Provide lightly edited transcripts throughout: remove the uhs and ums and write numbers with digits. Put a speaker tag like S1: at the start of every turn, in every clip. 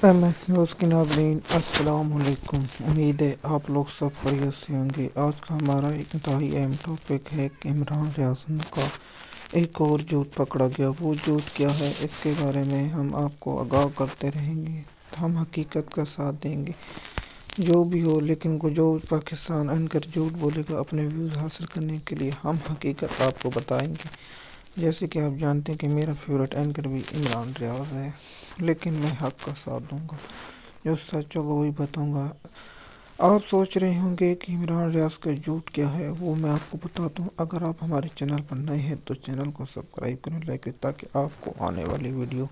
S1: M S news کے ناظرین السلام علیکم۔ امید ہے آپ لوگ سب خیریت سے ہوں گے۔ آج کا ہمارا ایک انتہائی اہم ٹاپک ہے کہ عمران ریاست کا ایک اور جھوٹ پکڑا گیا۔ وہ جھوٹ کیا ہے، اس کے بارے میں ہم آپ کو آگاہ کرتے رہیں گے۔ ہم حقیقت کا ساتھ دیں گے جو بھی ہو، لیکن جو پاکستان اینکر جھوٹ بولے گا اپنے ویوز حاصل کرنے کے لیے، ہم حقیقت آپ کو بتائیں گے۔ جیسے کہ آپ جانتے ہیں کہ میرا فیورٹ اینکر بھی عمران ریاض ہے، لیکن میں حق کا ساتھ دوں گا، جو سچ ہوگا وہی بتاؤں گا۔ آپ سوچ رہے ہوں گے کہ عمران ریاض کا جھوٹ کیا ہے، وہ میں آپ کو بتاتا ہوں۔ اگر آپ ہمارے چینل پر نئے ہیں تو چینل کو سبسکرائب کریں، لائک کریں، تاکہ آپ کو آنے والی ویڈیو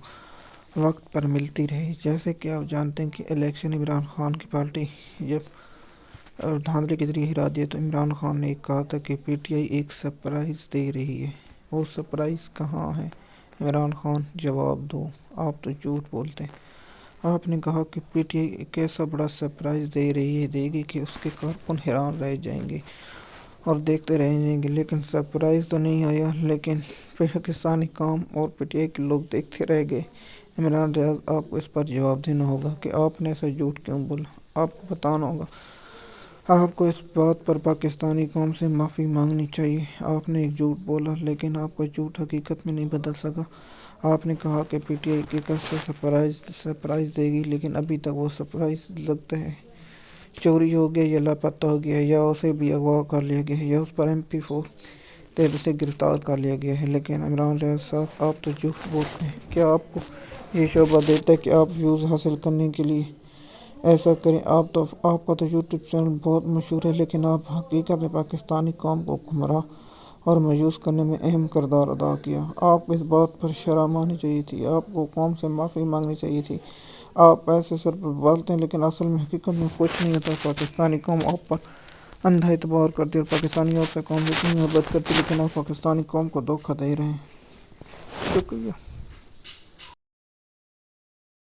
S1: وقت پر ملتی رہے۔ جیسے کہ آپ جانتے ہیں کہ الیکشن عمران خان کی پارٹی جب دھاندلی کے ذریعے ہرا دیا تو عمران خان نے کہا تھا کہ پی ٹی آئی ایک سرپرائز دے رہی ہے۔ وہ سرپرائز کہاں ہے؟ عمران خان جواب دو، آپ تو جھوٹ بولتے ہیں۔ آپ نے کہا کہ پی ٹی آئی ایک ایسا بڑا سرپرائز دے گی کہ اس کے کارکن حیران رہ جائیں گے اور دیکھتے رہ جائیں گے، لیکن سرپرائز تو نہیں آیا۔ لیکن پاکستانی قوم اور پی ٹی آئی کے لوگ دیکھتے رہ گئے۔ عمران ریاض، آپ کو اس پر جواب دینا ہوگا کہ آپ نے ایسا جھوٹ کیوں بولا۔ آپ کو بتانا ہوگا، آپ کو اس بات پر پاکستانی قوم سے معافی مانگنی چاہیے۔ آپ نے ایک جھوٹ بولا، لیکن آپ کا جھوٹ حقیقت میں نہیں بدل سکا۔ آپ نے کہا کہ پی ٹی آئی ایک ایسا سرپرائز دے گی، لیکن ابھی تک وہ سرپرائز لگتا ہے چوری ہو گیا یا لاپتہ ہو گیا، یا اسے بھی اغوا کر لیا گیا ہے، یا اس پر MP4 تحت اسے گرفتار کر لیا گیا ہے۔ لیکن عمران ریاض صاحب، آپ تو جھوٹ بولتے ہیں۔ کیا آپ کو یہ شعبہ دیتا ہے کہ آپ ویوز حاصل کرنے کے لیے ایسا کریں؟ آپ کا تو یوٹیوب چینل بہت مشہور ہے، لیکن آپ حقیقت میں پاکستانی قوم کو گمراہ اور مایوس کرنے میں اہم کردار ادا کیا۔ آپ کو اس بات پر شرم آنی چاہیے تھی، آپ کو قوم سے معافی مانگنی چاہیے تھی۔ آپ ایسے صرف بولتے ہیں، لیکن اصل میں حقیقت میں کچھ نہیں ہوتا۔ پاکستانی قوم آپ پر اندھا اعتبار کرتی ہے اور پاکستانیوں سے قوم اتنی محبت کرتی ہے، لیکن آپ پاکستانی قوم کو دھوکہ دے رہے ہیں۔ شکریہ۔